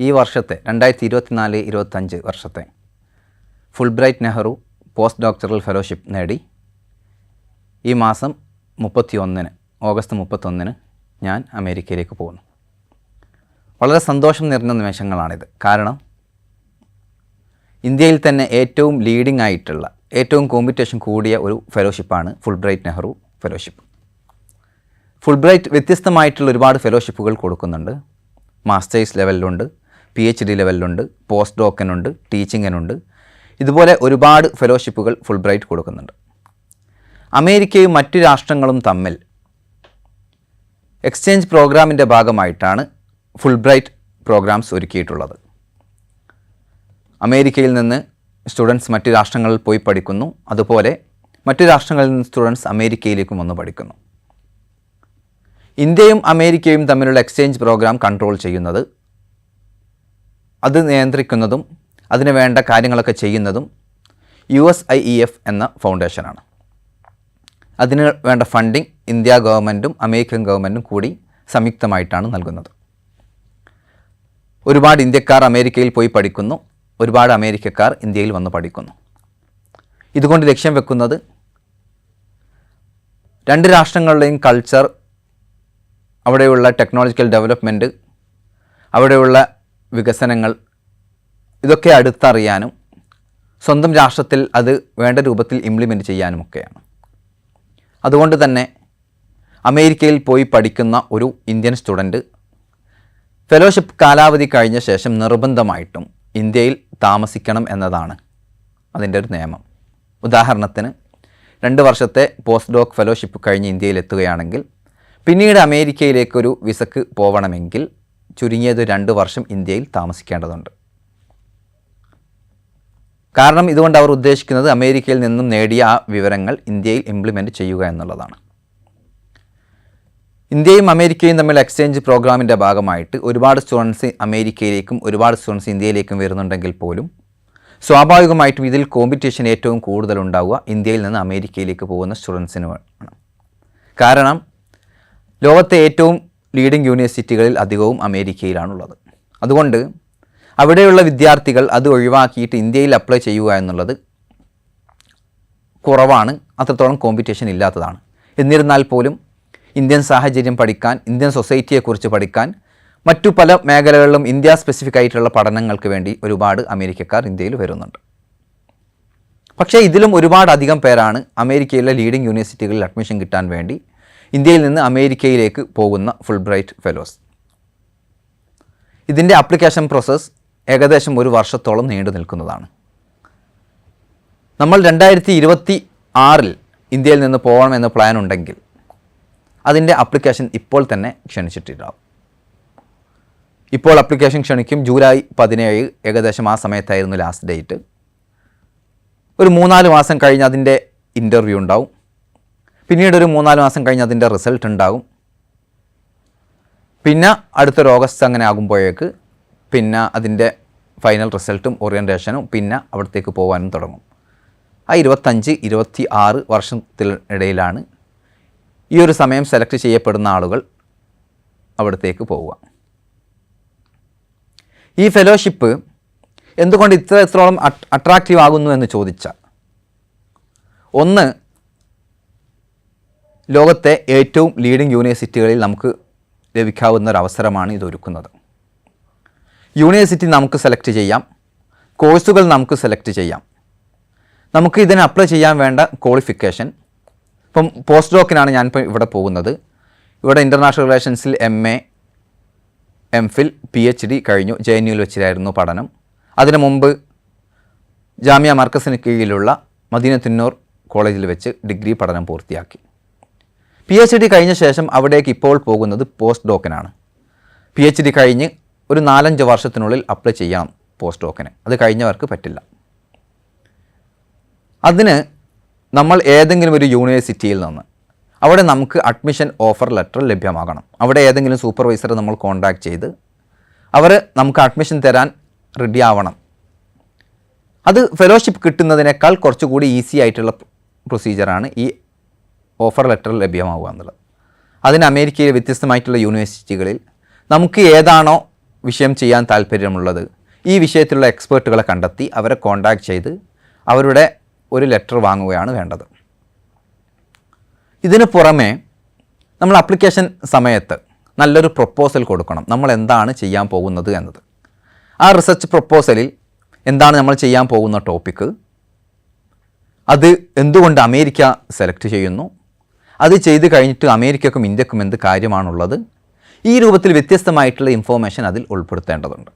ഈ വർഷത്തെ 2024-25 വർഷത്തെ Fulbright Nehru post doctoral fellowship നേടി ഈ മാസം 31 ഓഗസ്റ്റ് 31 ഞാൻ അമേരിക്കയിലേക്ക് പോകുന്നു. വളരെ സന്തോഷം നിറഞ്ഞ നിമിഷങ്ങളാണിത്. കാരണം ഇന്ത്യയിൽ തന്നെ ഏറ്റവും ലീഡിംഗ് ആയിട്ടുള്ള ഏറ്റവും കോമ്പറ്റീഷൻ കൂടിയ ഒരു ഫെലോഷിപ്പാണ് ഫുൾബ്രൈറ്റ് നെഹ്റു ഫെലോഷിപ്പ്. ഫുൾബ്രൈറ്റ് വ്യത്യസ്തമായിട്ടുള്ള ഒരുപാട് ഫെലോഷിപ്പുകൾ കൊടുക്കുന്നുണ്ട്. മാസ്റ്റേഴ്സ് ലെവലിലുണ്ട്, PhD ലെവലിലുണ്ട്, പോസ്റ്റ് ഡോക്കിനുണ്ട്, ടീച്ചിങ്ങിനുണ്ട്. ഇതുപോലെ ഒരുപാട് ഫെലോഷിപ്പുകൾ ഫുൾബ്രൈറ്റ് കൊടുക്കുന്നുണ്ട്. അമേരിക്കയും മറ്റു രാഷ്ട്രങ്ങളും തമ്മിൽ എക്സ്ചേഞ്ച് പ്രോഗ്രാമിൻ്റെ ഭാഗമായിട്ടാണ് ഫുൾബ്രൈറ്റ് പ്രോഗ്രാംസ് ഒരുക്കിയിട്ടുള്ളത്. അമേരിക്കയിൽ നിന്ന് സ്റ്റുഡൻസ് മറ്റു രാഷ്ട്രങ്ങളിൽ പോയി പഠിക്കുന്നു. അതുപോലെ മറ്റു രാഷ്ട്രങ്ങളിൽ നിന്ന് സ്റ്റുഡൻസ് അമേരിക്കയിലേക്കും വന്ന് പഠിക്കുന്നു. ഇന്ത്യയും അമേരിക്കയും തമ്മിലുള്ള എക്സ്ചേഞ്ച് പ്രോഗ്രാം കൺട്രോൾ ചെയ്യുന്നത്, അത് നിയന്ത്രിക്കുന്നതും അതിന് വേണ്ട കാര്യങ്ങളൊക്കെ ചെയ്യുന്നതും USIEF എന്ന ഫൗണ്ടേഷനാണ്. അതിന് വേണ്ട ഫണ്ടിങ് ഇന്ത്യ ഗവൺമെൻറ്റും അമേരിക്കൻ ഗവൺമെൻറ്റും കൂടി സംയുക്തമായിട്ടാണ് നൽകുന്നത്. ഒരുപാട് ഇന്ത്യക്കാർ അമേരിക്കയിൽ പോയി പഠിക്കുന്നു, ഒരുപാട് അമേരിക്കക്കാർ ഇന്ത്യയിൽ വന്ന് പഠിക്കുന്നു. ഇതുകൊണ്ട് ലക്ഷ്യം വെക്കുന്നത് രണ്ട് രാഷ്ട്രങ്ങളുടെയും കൾച്ചർ, അവിടെയുള്ള ടെക്നോളജിക്കൽ ഡെവലപ്മെൻറ്റ്, അവിടെയുള്ള വികസനങ്ങൾ, ഇതൊക്കെ അടുത്തറിയാനും സ്വന്തം രാഷ്ട്രത്തിൽ അത് വേണ്ട രൂപത്തിൽ ഇംപ്ലിമെൻറ്റ് ചെയ്യാനുമൊക്കെയാണ്. അതുകൊണ്ട് തന്നെ അമേരിക്കയിൽ പോയി പഠിക്കുന്ന ഒരു ഇന്ത്യൻ സ്റ്റുഡൻറ്റ് ഫെലോഷിപ്പ് കാലാവധി കഴിഞ്ഞ ശേഷം നിർബന്ധമായിട്ടും ഇന്ത്യയിൽ താമസിക്കണം എന്നതാണ് അതിൻ്റെ ഒരു നിയമം. ഉദാഹരണത്തിന് 2 വർഷത്തെ പോസ്റ്റ് ഡോക്ക് ഫെലോഷിപ്പ് കഴിഞ്ഞ് ഇന്ത്യയിൽ എത്തുകയാണെങ്കിൽ പിന്നീട് അമേരിക്കയിലേക്കൊരു വിസക്ക് പോവണമെങ്കിൽ ചുരുങ്ങിയത് 2 വർഷം ഇന്ത്യയിൽ താമസിക്കേണ്ടതുണ്ട്. കാരണം ഇതുകൊണ്ട് അവർ ഉദ്ദേശിക്കുന്നത് അമേരിക്കയിൽ നിന്നും നേടിയ ആ വിവരങ്ങൾ ഇന്ത്യയിൽ ഇംപ്ലിമെൻറ്റ് ചെയ്യുക എന്നുള്ളതാണ്. ഇന്ത്യയും അമേരിക്കയും തമ്മിൽ എക്സ്ചേഞ്ച് പ്രോഗ്രാമിൻ്റെ ഭാഗമായിട്ട് ഒരുപാട് സ്റ്റുഡൻസ് അമേരിക്കയിലേക്കും ഒരുപാട് സ്റ്റുഡൻസ് ഇന്ത്യയിലേക്കും വരുന്നുണ്ടെങ്കിൽ പോലും സ്വാഭാവികമായിട്ടും ഇതിൽ കോമ്പറ്റീഷൻ ഏറ്റവും കൂടുതൽ ഉണ്ടാവുക ഇന്ത്യയിൽ നിന്ന് അമേരിക്കയിലേക്ക് പോകുന്ന സ്റ്റുഡൻസിന് ആണ്. കാരണം ലോകത്തെ ഏറ്റവും ലീഡിംഗ് യൂണിവേഴ്സിറ്റികളിൽ അധികവും അമേരിക്കയിലാണുള്ളത്. അതുകൊണ്ട് അവിടെയുള്ള വിദ്യാർത്ഥികൾ അത് ഒഴിവാക്കിയിട്ട് ഇന്ത്യയിൽ അപ്ലൈ ചെയ്യുക എന്നുള്ളത് കുറവാണ്, അത്രത്തോളം കോമ്പറ്റീഷൻ ഇല്ലാത്തതാണ്. എന്നിരുന്നാൽ പോലും ഇന്ത്യൻ സാഹചര്യം പഠിക്കാൻ, ഇന്ത്യൻ സൊസൈറ്റിയെക്കുറിച്ച് പഠിക്കാൻ, മറ്റു പല മേഖലകളിലും ഇന്ത്യ സ്പെസിഫിക് ആയിട്ടുള്ള പഠനങ്ങൾക്ക് വേണ്ടി ഒരുപാട് അമേരിക്കക്കാർ ഇന്ത്യയിൽ വരുന്നുണ്ട്. പക്ഷേ ഇതിലും ഒരുപാട് അധികം പേരാണ് അമേരിക്കയിലെ ലീഡിംഗ് യൂണിവേഴ്സിറ്റികളിൽ അഡ്മിഷൻ കിട്ടാൻ വേണ്ടി ഇന്ത്യയിൽ നിന്ന് അമേരിക്കയിലേക്ക് പോകുന്ന ഫുൾബ്രൈറ്റ് ഫെലോസ്. ഇതിൻ്റെ ആപ്ലിക്കേഷൻ പ്രോസസ്സ് ഏകദേശം 1 വർഷത്തോളം നീണ്ടു നിൽക്കുന്നതാണ്. നമ്മൾ 2026 ഇന്ത്യയിൽ നിന്ന് പോകണമെന്ന് പ്ലാൻ ഉണ്ടെങ്കിൽ അതിൻ്റെ ആപ്ലിക്കേഷൻ ഇപ്പോൾ തന്നെ ക്ഷണിച്ചിട്ടുണ്ടാവും. ഇപ്പോൾ ആപ്ലിക്കേഷൻ ക്ഷണിക്കും. ജൂലൈ 17 ഏകദേശം ആ സമയത്തായിരുന്നു ലാസ്റ്റ് ഡേറ്റ്. ഒരു 3-4 മാസം കഴിഞ്ഞ് അതിൻ്റെ ഇൻ്റർവ്യൂ ഉണ്ടാവും. പിന്നീട് ഒരു 3-4 മാസം കഴിഞ്ഞ് അതിൻ്റെ റിസൾട്ട് ഉണ്ടാകും. പിന്നെ അടുത്തൊരു ഓഗസ്റ്റ് അങ്ങനെ ആകുമ്പോഴേക്ക് പിന്നെ അതിൻ്റെ ഫൈനൽ റിസൾട്ടും ഓറിയൻറ്റേഷനും പിന്നെ അവിടത്തേക്ക് പോകാനും തുടങ്ങും. ആ 25-26 വർഷത്തിനിടയിലാണ് ഈ ഒരു സമയം സെലക്ട് ചെയ്യപ്പെടുന്ന ആളുകൾ അവിടത്തേക്ക് പോവുക. ഈ ഫെലോഷിപ്പ് എന്തുകൊണ്ട് ഇത്രത്തോളം അട്രാക്റ്റീവ് ആകുന്നു എന്ന് ചോദിച്ചാൽ, ഒന്ന്, ലോകത്തെ ഏറ്റവും ലീഡിംഗ് യൂണിവേഴ്സിറ്റികളിൽ നമുക്ക് ലഭിക്കാവുന്ന ഒരു അവസരമാണ് ഇതൊരുക്കുന്നത്. യൂണിവേഴ്സിറ്റി നമുക്ക് സെലക്ട് ചെയ്യാം, കോഴ്സുകൾ നമുക്ക് സെലക്ട് ചെയ്യാം, നമുക്ക് ഇതിന് അപ്ലൈ ചെയ്യാൻ വേണ്ട ക്വാളിഫിക്കേഷൻ. ഇപ്പം പോസ്റ്റ് ഡോക്കിനാണ് ഞാനിപ്പോൾ ഇവിടെ പോകുന്നത്. ഇവിടെ ഇൻ്റർനാഷണൽ റിലേഷൻസിൽ MA, MPhil, PhD കഴിഞ്ഞു. JNUവിൽ വെച്ചിട്ടായിരുന്നു പഠനം. അതിനു മുമ്പ് ജാമിയ മർക്കസിന് കീഴിലുള്ള മദീനത്തുന്നൂർ കോളേജിൽ വെച്ച് ഡിഗ്രി പഠനം പൂർത്തിയാക്കി. PhD കഴിഞ്ഞ ശേഷം അവിടേക്ക് ഇപ്പോൾ പോകുന്നത് പോസ്റ്റ് ഡോക്കിനാണ്. PhD കഴിഞ്ഞ് ഒരു 4-5 വർഷത്തിനുള്ളിൽ അപ്ലൈ ചെയ്യാം പോസ്റ്റ് ഡോക്കിന്. അത് കഴിഞ്ഞവർക്ക് പറ്റില്ല. അതിന് നമ്മൾ ഏതെങ്കിലും ഒരു യൂണിവേഴ്സിറ്റിയിൽ നിന്ന് അവിടെ നമുക്ക് അഡ്മിഷൻ ഓഫർ ലെറ്റർ ലഭ്യമാകണം. അവിടെ ഏതെങ്കിലും സൂപ്പർവൈസറെ നമ്മൾ കോൺടാക്ട് ചെയ്ത് അവർ നമുക്ക് അഡ്മിഷൻ തരാൻ റെഡി ആവണം. അത് ഫെലോഷിപ്പ് കിട്ടുന്നതിനേക്കാൾ കുറച്ചുകൂടി ഈസി ആയിട്ടുള്ള പ്രൊസീജിയറാണ് ഈ ഓഫർ ലെറ്റർ ലഭ്യമാവുക എന്നുള്ളത്. അതിന് അമേരിക്കയിലെ വ്യത്യസ്തമായിട്ടുള്ള യൂണിവേഴ്സിറ്റികളിൽ നമുക്ക് ഏതാണോ വിഷയം ചെയ്യാൻ താല്പര്യമുള്ളത് ഈ വിഷയത്തിലുള്ള എക്സ്പേർട്ടുകളെ കണ്ടെത്തി അവരെ കോൺടാക്ട് ചെയ്ത് അവരുടെ ഒരു ലെറ്റർ വാങ്ങുകയാണ് വേണ്ടത്. ഇതിന് പുറമെ നമ്മൾ ആപ്ലിക്കേഷൻ സമയത്ത് നല്ലൊരു പ്രൊപ്പോസൽ കൊടുക്കണം. നമ്മൾ എന്താണ് ചെയ്യാൻ പോകുന്നത് എന്നത്. ആ റിസർച്ച് പ്രൊപ്പോസലിൽ എന്താണ് നമ്മൾ ചെയ്യാൻ പോകുന്ന ടോപ്പിക്ക്, അത് എന്തുകൊണ്ട് അമേരിക്ക സെലക്ട് ചെയ്യുന്നു, അത് ചെയ്ത് കഴിഞ്ഞിട്ട് അമേരിക്കക്കും ഇന്ത്യക്കും എന്ത് കാര്യമാണുള്ളത്, ഈ രൂപത്തിൽ വ്യത്യസ്തമായിട്ടുള്ള ഇൻഫോർമേഷൻ അതിൽ ഉൾപ്പെടുത്തേണ്ടതുണ്ട്.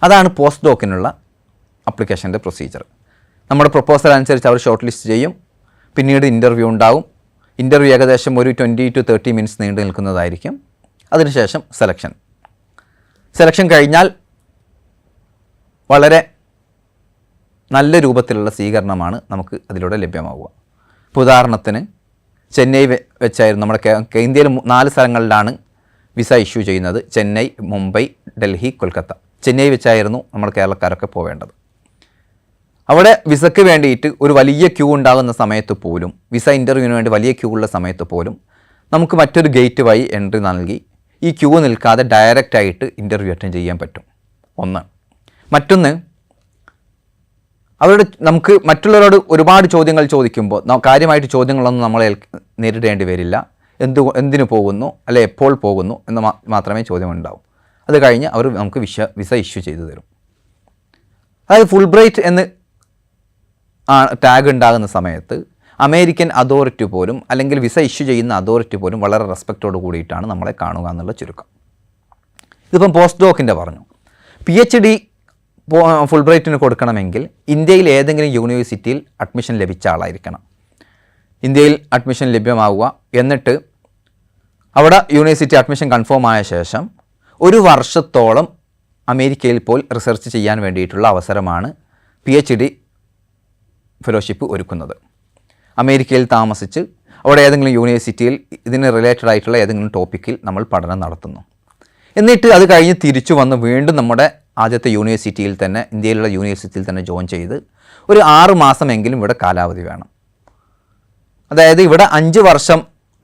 അതാണ് പോസ്റ്റ് ഡോക്കിനുള്ള ആപ്ലിക്കേഷൻ്റെ പ്രൊസീജിയർ. നമ്മുടെ പ്രൊപ്പോസൽ അനുസരിച്ച് അവർ ഷോർട്ട് ലിസ്റ്റ് ചെയ്യും. പിന്നീട് ഇൻ്റർവ്യൂ ഉണ്ടാവും. ഇൻ്റർവ്യൂ ഏകദേശം ഒരു 20 to 30 മിനിറ്റ്സ് നീണ്ടു നിൽക്കുന്നതായിരിക്കും. അതിനുശേഷം സെലക്ഷൻ കഴിഞ്ഞാൽ വളരെ നല്ല രൂപത്തിലുള്ള സ്വീകരണമാണ് നമുക്ക് അതിലൂടെ ലഭ്യമാവുക. ഇപ്പോൾ ഉദാഹരണത്തിന് ചെന്നൈ വെച്ചായിരുന്നു നമ്മുടെ ഇന്ത്യയിൽ 4 സ്ഥലങ്ങളിലാണ് വിസ ഇഷ്യൂ ചെയ്യുന്നത്. ചെന്നൈ, മുംബൈ, ഡൽഹി, കൊൽക്കത്ത. ചെന്നൈ വെച്ചായിരുന്നു നമ്മൾ കേരളക്കാരൊക്കെ പോവേണ്ടത്. അവിടെ വിസയ്ക്ക് വേണ്ടിയിട്ട് ഒരു വലിയ ക്യൂ ഉണ്ടാകുന്ന സമയത്ത് പോലും, വിസ ഇൻ്റർവ്യൂവിന് വേണ്ടി വലിയ ക്യൂ ഉള്ള സമയത്ത് പോലും നമുക്ക് മറ്റൊരു ഗേറ്റ് വഴി എൻട്രി നൽകി ഈ ക്യൂ നിൽക്കാതെ ഡയറക്റ്റായിട്ട് ഇൻ്റർവ്യൂ അറ്റൻഡ് ചെയ്യാൻ പറ്റും. ഒന്ന്. മറ്റൊന്ന്, നമുക്ക് മറ്റുള്ളവരോട് ഒരുപാട് ചോദ്യങ്ങൾ ചോദിക്കുമ്പോൾ കാര്യമായിട്ട് ചോദ്യങ്ങളൊന്നും നമ്മൾ നേരിടേണ്ടി വരില്ല. എന്തിനു പോകുന്നു, അല്ലെ എപ്പോൾ പോകുന്നു എന്ന് മാത്രമേ ചോദ്യം ഉണ്ടാവും. അത് കഴിഞ്ഞ് അവർ നമുക്ക് വിസ ഇഷ്യൂ ചെയ്തു തരും. അതായത് ഫുൾ ബ്രൈറ്റ് എന്ന് ടാഗ് ഉണ്ടാകുന്ന സമയത്ത് അമേരിക്കൻ അതോറിറ്റി പോലും, അല്ലെങ്കിൽ വിസ ഇഷ്യൂ ചെയ്യുന്ന അതോറിറ്റി പോലും വളരെ റെസ്പെക്റ്റോട് കൂടിയിട്ടാണ് നമ്മളെ കാണുക എന്നുള്ള ചുരുക്കം. ഇതിപ്പം പോസ്റ്റ് ഡോക്കിൻ്റെ പറഞ്ഞു. PhD ഫുൾ ബ്രൈറ്റിന് കൊടുക്കണമെങ്കിൽ ഇന്ത്യയിൽ ഏതെങ്കിലും യൂണിവേഴ്സിറ്റിയിൽ അഡ്മിഷൻ ലഭിച്ച ആളായിരിക്കണം. ഇന്ത്യയിൽ അഡ്മിഷൻ ലഭ്യമാവുക, എന്നിട്ട് അവിടെ യൂണിവേഴ്സിറ്റി അഡ്മിഷൻ കൺഫേം ആയ ശേഷം 1 വർഷത്തോളം അമേരിക്കയിൽ പോയി റിസർച്ച് ചെയ്യാൻ വേണ്ടിയിട്ടുള്ള അവസരമാണ് PhD ഫെലോഷിപ്പ് ഒരുക്കുന്നത്. അമേരിക്കയിൽ താമസിച്ച് അവിടെ ഏതെങ്കിലും യൂണിവേഴ്സിറ്റിയിൽ ഇതിന് റിലേറ്റഡ് ആയിട്ടുള്ള ഏതെങ്കിലും ടോപ്പിക്കിൽ നമ്മൾ പഠനം നടത്തുന്നു. എന്നിട്ട് അത് കഴിഞ്ഞ് തിരിച്ചു വന്ന് വീണ്ടും നമ്മുടെ ആദ്യത്തെ യൂണിവേഴ്സിറ്റിയിൽ തന്നെ, ഇന്ത്യയിലുള്ള യൂണിവേഴ്സിറ്റിയിൽ തന്നെ ജോയിൻ ചെയ്ത് ഒരു 6 മാസമെങ്കിലും ഇവിടെ കാലാവധി വേണം. അതായത് ഇവിടെ 5 വർഷം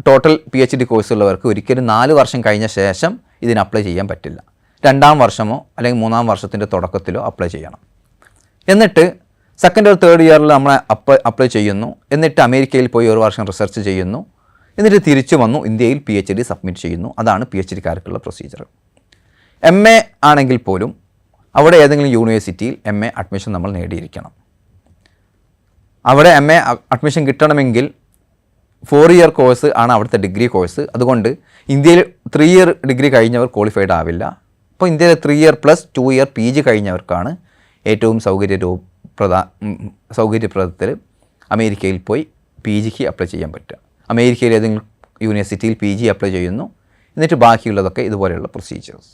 ടോട്ടൽ PhD കോഴ്സുള്ളവർക്ക് ഒരിക്കലും 4 വർഷം കഴിഞ്ഞ ശേഷം ഇതിന് അപ്ലൈ ചെയ്യാൻ പറ്റില്ല. 2ാം വർഷമോ അല്ലെങ്കിൽ 3ാം വർഷത്തിൻ്റെ തുടക്കത്തിലോ അപ്ലൈ ചെയ്യണം. എന്നിട്ട് 2nd or 3rd ഇയറിൽ നമ്മൾ അപ്ലൈ ചെയ്യുന്നു. എന്നിട്ട് അമേരിക്കയിൽ പോയി 1 വർഷം റിസർച്ച് ചെയ്യുന്നു. എന്നിട്ട് തിരിച്ചു വന്നു ഇന്ത്യയിൽ PhD സബ്മിറ്റ് ചെയ്യുന്നു. അതാണ് PhDക്കാർക്കുള്ള പ്രൊസീജിയർ. MA ആണെങ്കിൽ പോലും അവിടെ ഏതെങ്കിലും യൂണിവേഴ്സിറ്റിയിൽ MA അഡ്മിഷൻ നമ്മൾ നേടിയിരിക്കണം. അവിടെ MA അഡ്മിഷൻ കിട്ടണമെങ്കിൽ 4 ഇയർ കോഴ്സ് ആണ് അവിടുത്തെ ഡിഗ്രി കോഴ്സ്. അതുകൊണ്ട് ഇന്ത്യയിൽ 3 ഇയർ ഡിഗ്രി കഴിഞ്ഞവർ ക്വാളിഫൈഡ് ആവില്ല. അപ്പോൾ ഇന്ത്യയിലെ 3 ഇയർ പ്ലസ് 2 ഇയർ PG കഴിഞ്ഞവർക്കാണ് ഏറ്റവും സൗകര്യപ്രദത്തിൽ അമേരിക്കയിൽ പോയി PGക്ക് അപ്ലൈ ചെയ്യാൻ പറ്റുക. അമേരിക്കയിൽ ഏതെങ്കിലും യൂണിവേഴ്സിറ്റിയിൽ PG അപ്ലൈ ചെയ്യുന്നു. എന്നിട്ട് ബാക്കിയുള്ളതൊക്കെ ഇതുപോലെയുള്ള പ്രൊസീജിയേഴ്സ്.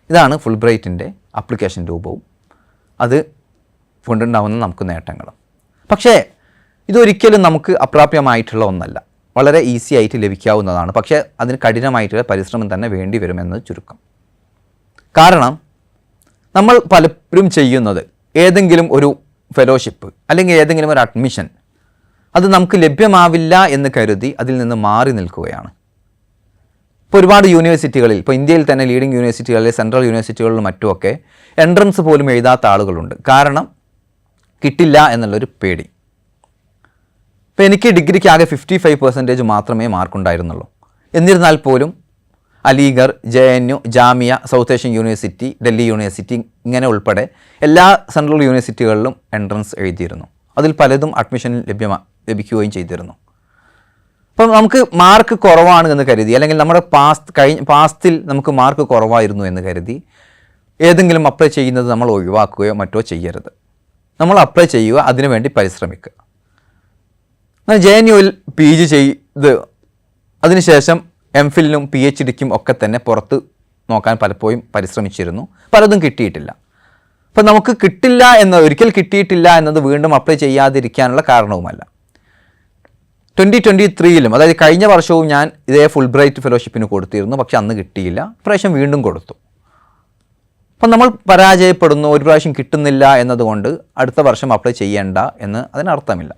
ഇതാണ് ഫുൾ ബ്രൈറ്റിൻ്റെ ആപ്ലിക്കേഷൻ രൂപവും അത് കൊണ്ടുണ്ടാകുന്ന നമുക്ക് നേട്ടങ്ങളും. പക്ഷേ ഇതൊരിക്കലും നമുക്ക് അപ്രാപ്യമായിട്ടുള്ള ഒന്നല്ല. വളരെ ഈസി ആയിട്ട് ലഭിക്കാവുന്നതാണ്. പക്ഷേ അതിന് കഠിനമായിട്ടുള്ള പരിശ്രമം തന്നെ വേണ്ടി വരുമെന്നത് ചുരുക്കം. കാരണം നമ്മൾ പലപ്പോഴും ചെയ്യുന്നത് ഏതെങ്കിലും ഒരു ഫെലോഷിപ്പ് അല്ലെങ്കിൽ ഏതെങ്കിലും ഒരു അഡ്മിഷൻ അത് നമുക്ക് ലഭ്യമാവില്ല എന്ന് കരുതി അതിൽ നിന്ന് മാറി നിൽക്കുകയാണ്. ഇപ്പോൾ ഒരുപാട് യൂണിവേഴ്സിറ്റികളിൽ, ഇപ്പോൾ ഇന്ത്യയിൽ തന്നെ ലീഡിംഗ് യൂണിവേഴ്സിറ്റികളിൽ, സെൻട്രൽ യൂണിവേഴ്സിറ്റികളിലും മറ്റുമൊക്കെ എൻട്രൻസ് പോലും എഴുതാത്ത ആളുകളുണ്ട്. കാരണം കിട്ടില്ല എന്നുള്ളൊരു പേടി. ഇപ്പോൾ എനിക്ക് ഡിഗ്രിക്ക് ആകെ 55% മാത്രമേ മാർക്കുണ്ടായിരുന്നുള്ളൂ. എന്നിരുന്നാൽ പോലും Aligarh, JNU, Jamia, south Asian university, Delhi university ഇങ്ങനെ ഉൾപ്പെടെ എല്ലാ സെൻട്രൽ യൂണിവേഴ്സിറ്റികളിലും എൻട്രൻസ് എഴുതിയിരുന്നു. അതിൽ പലതും അഡ്മിഷൻ ലഭിക്കുകയും ചെയ്തിരുന്നു. അപ്പം നമുക്ക് മാർക്ക് കുറവാണ് എന്ന് കരുതി, അല്ലെങ്കിൽ നമ്മുടെ പാസ്റ്റിൽ നമുക്ക് മാർക്ക് കുറവായിരുന്നു എന്ന് കരുതി ഏതെങ്കിലും അപ്ലൈ ചെയ്യുന്നത് നമ്മൾ ഒഴിവാക്കുകയോ മറ്റോ ചെയ്യരുത്. നമ്മൾ അപ്ലൈ ചെയ്യുക, അതിനുവേണ്ടി പരിശ്രമിക്കുക. JNUവിൽ PG ചെയ്ത് അതിനുശേഷം MPhilനും PhDക്കും ഒക്കെ തന്നെ പുറത്ത് നോക്കാൻ പലപ്പോഴും പരിശ്രമിച്ചിരുന്നു. പലതും കിട്ടിയിട്ടില്ല. അപ്പം നമുക്ക് കിട്ടില്ല എന്ന്, ഒരിക്കൽ കിട്ടിയിട്ടില്ല എന്നത് വീണ്ടും അപ്ലൈ ചെയ്യാതിരിക്കാനുള്ള കാരണവുമല്ല. 2023ലും, അതായത് കഴിഞ്ഞ വർഷവും ഞാൻ ഇതേ ഫുൾ ബ്രൈറ്റ് ഫെലോഷിപ്പിന് കൊടുത്തിരുന്നു. പക്ഷെ അന്ന് കിട്ടിയില്ല. ഇപ്രാവശ്യം വീണ്ടും കൊടുത്തു. അപ്പം നമ്മൾ പരാജയപ്പെടുന്നു, ഒരു പ്രാവശ്യം കിട്ടുന്നില്ല എന്നതുകൊണ്ട് അടുത്ത വർഷം അപ്ലൈ ചെയ്യേണ്ട എന്ന് അതിനർത്ഥമില്ല.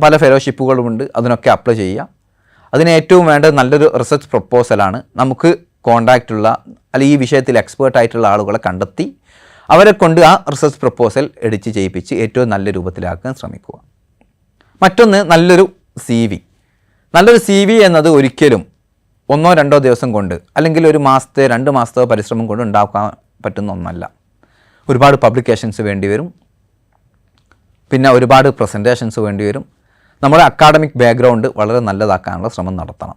പല ഫെലോഷിപ്പുകളുമുണ്ട്, അതിനൊക്കെ അപ്ലൈ ചെയ്യുക. അതിന് ഏറ്റവും വേണ്ടത് നല്ലൊരു റിസർച്ച് പ്രൊപ്പോസലാണ്. നമുക്ക് കോണ്ടാക്റ്റുള്ള അല്ലെങ്കിൽ ഈ വിഷയത്തിൽ എക്സ്പേർട്ടായിട്ടുള്ള ആളുകളെ കണ്ടെത്തി അവരെ കൊണ്ട് ആ റിസർച്ച് പ്രപ്പോസൽ എഡിറ്റ് ചെയ്യിപ്പിച്ച് ഏറ്റവും നല്ല രൂപത്തിലാക്കാൻ ശ്രമിക്കുക. മറ്റൊന്ന് നല്ലൊരു CV. നല്ലൊരു CV എന്നത് ഒരിക്കലും 1-2 ദിവസം കൊണ്ട് അല്ലെങ്കിൽ ഒരു മാസത്തെ 2 മാസത്തെ പരിശ്രമം കൊണ്ട് ഉണ്ടാക്കാൻ പറ്റുന്ന ഒന്നല്ല. ഒരുപാട് പബ്ലിക്കേഷൻസ് വേണ്ടി വരും, പിന്നെ ഒരുപാട് പ്രസൻറ്റേഷൻസ് വേണ്ടി വരും. നമ്മുടെ അക്കാഡമിക് ബാക്ക്ഗ്രൗണ്ട് വളരെ നല്ലതാക്കാനുള്ള ശ്രമം നടത്തണം.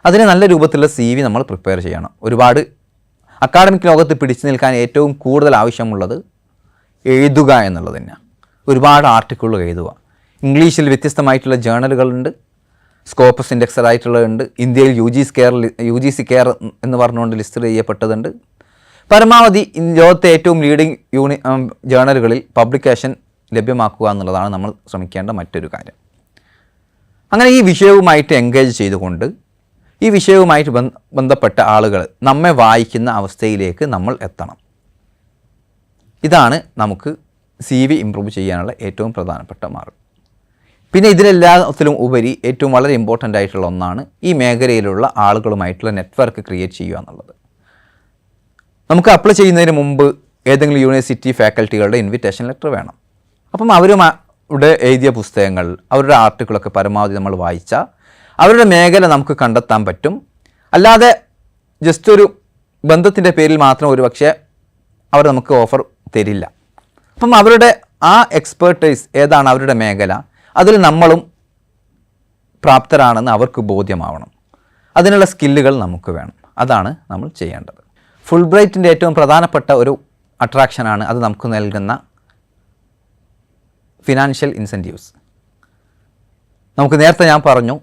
അതിന് നല്ല രൂപത്തിലുള്ള CV നമ്മൾ പ്രിപ്പയർ ചെയ്യണം. ഒരുപാട് അക്കാഡമിക് ലോകത്ത് പിടിച്ചു നിൽക്കാൻ ഏറ്റവും കൂടുതൽ ആവശ്യമുള്ളത് എഴുതുക എന്നുള്ളത് തന്നെയാണ്. ഒരുപാട് ആർട്ടിക്കിളുകൾ എഴുതുക. ഇംഗ്ലീഷിൽ വ്യത്യസ്തമായിട്ടുള്ള ജേണലുകളുണ്ട്, സ്കോപ്പസ് ഇൻഡെക്സറായിട്ടുള്ളതുണ്ട്, ഇന്ത്യയിൽ UGC കെയർ എന്ന് പറഞ്ഞുകൊണ്ട് ലിസ്റ്റ് ചെയ്യപ്പെട്ടതുണ്ട്. പരമാവധി ലോകത്തെ ഏറ്റവും ലീഡിംഗ് ജേണലുകളിൽ പബ്ലിക്കേഷൻ ലഭ്യമാക്കുക എന്നുള്ളതാണ് നമ്മൾ ശ്രമിക്കേണ്ട മറ്റൊരു കാര്യം. അങ്ങനെ ഈ വിഷയവുമായിട്ട് എൻഗേജ് ചെയ്തുകൊണ്ട് ഈ വിഷയവുമായിട്ട് ബന്ധപ്പെട്ട ആളുകൾ നമ്മെ വായിക്കുന്ന അവസ്ഥയിലേക്ക് നമ്മൾ എത്തണം. ഇതാണ് നമുക്ക് CV ഇംപ്രൂവ് ചെയ്യാനുള്ള ഏറ്റവും പ്രധാനപ്പെട്ട മാർഗ്ഗം. പിന്നെ ഇതിലെല്ലാത്തിലും ഉപരി ഏറ്റവും വളരെ ഇമ്പോർട്ടൻ്റ് ആയിട്ടുള്ള ഒന്നാണ് ഈ മേഖലയിലുള്ള ആളുകളുമായിട്ടുള്ള നെറ്റ്വർക്ക് ക്രിയേറ്റ് ചെയ്യുക എന്നുള്ളത്. നമുക്ക് അപ്ലൈ ചെയ്യുന്നതിന് മുമ്പ് ഏതെങ്കിലും യൂണിവേഴ്സിറ്റി ഫാക്കൽറ്റികളുടെ ഇൻവിറ്റേഷൻ ലെറ്റർ വേണം. അപ്പം അവരുടെ എഴുതിയ പുസ്തകങ്ങൾ, അവരുടെ ആർട്ടിക്കിളൊക്കെ പരമാവധി നമ്മൾ വായിച്ചാൽ അവരുടെ മേഖല നമുക്ക് കണ്ടെത്താൻ പറ്റും. അല്ലാതെ ജസ്റ്റ് ഒരു ബന്ധത്തിൻ്റെ പേരിൽ മാത്രം ഒരു പക്ഷേ അവർ നമുക്ക് ഓഫർ തരില്ല. അപ്പം അവരുടെ ആ എക്സ്പേർട്ടൈസ് ഏതാണ് അവരുടെ മേഖല, അതിൽ നമ്മളും പ്രാപ്തരാണെന്ന് അവർക്ക് ബോധ്യമാവണം. അതിനുള്ള സ്കില്ലുകൾ നമുക്ക് വേണം. അതാണ് നമ്മൾ ചെയ്യേണ്ടത്. ഫുൾബ്രൈറ്റിൻ്റെ ഏറ്റവും പ്രധാനപ്പെട്ട ഒരു അട്രാക്ഷനാണ് അത് നമുക്ക് നൽകുന്ന ഫിനാൻഷ്യൽ ഇൻസെൻറ്റീവ്സ്. നമുക്ക് നേരത്തെ ഞാൻ പറഞ്ഞു,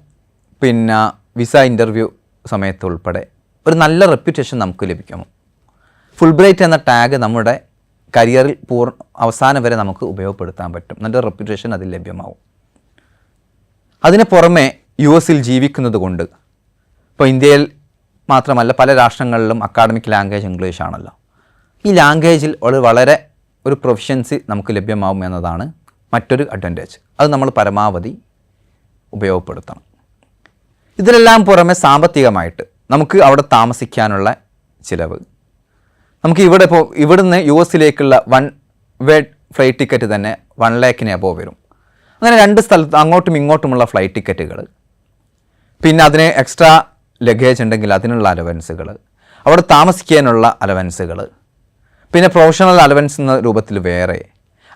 പിന്നെ വിസ ഇൻ്റർവ്യൂ സമയത്ത് ഉൾപ്പെടെ ഒരു നല്ല റെപ്യൂട്ടേഷൻ നമുക്ക് ലഭിക്കുമോ. ഫുൾബ്രൈറ്റ് എന്ന ടാഗ് നമ്മുടെ കരിയറിൽ അവസാനം വരെ നമുക്ക് ഉപയോഗപ്പെടുത്താൻ പറ്റും. നല്ല റെപ്യൂട്ടേഷൻ അതിൽ ലഭ്യമാവും. അതിന് പുറമെ US ജീവിക്കുന്നത് കൊണ്ട്, ഇപ്പോൾ ഇന്ത്യയിൽ മാത്രമല്ല പല രാഷ്ട്രങ്ങളിലും അക്കാഡമിക് ലാംഗ്വേജ് ഇംഗ്ലീഷ് ആണല്ലോ. ഈ ലാംഗ്വേജിൽ വളരെ ഒരു പ്രൊഫഷ്യൻസി നമുക്ക് ലഭ്യമാവും എന്നതാണ് മറ്റൊരു അഡ്വാൻറ്റേജ്. അത് നമ്മൾ പരമാവധി ഉപയോഗപ്പെടുത്തണം. ഇതിലെല്ലാം പുറമെ സാമ്പത്തികമായിട്ട് നമുക്ക് അവിടെ താമസിക്കാനുള്ള ചിലവ്, നമുക്ക് ഇവിടുന്ന് US 1 വേ ഫ്ലൈറ്റ് ടിക്കറ്റ് തന്നെ 1 lakhന് അബോവ് വരും. അങ്ങനെ 2 സ്ഥലത്ത് അങ്ങോട്ടും ഇങ്ങോട്ടുമുള്ള ഫ്ലൈറ്റ് ടിക്കറ്റുകൾ, പിന്നെ അതിന് എക്സ്ട്രാ ലഗേജ് ഉണ്ടെങ്കിൽ അതിനുള്ള അലവൻസുകൾ, അവിടെ താമസിക്കാനുള്ള അലവൻസുകൾ, പിന്നെ പ്രൊഫഷണൽ അലവൻസ് എന്ന രൂപത്തിൽ വേറെ,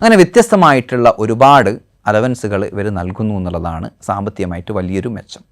അങ്ങനെ വ്യത്യസ്തമായിട്ടുള്ള ഒരുപാട് അലവൻസുകൾ ഇവർ നൽകുന്നു എന്നുള്ളതാണ് സാമ്പത്തികമായിട്ട് വലിയൊരു മെച്ചം.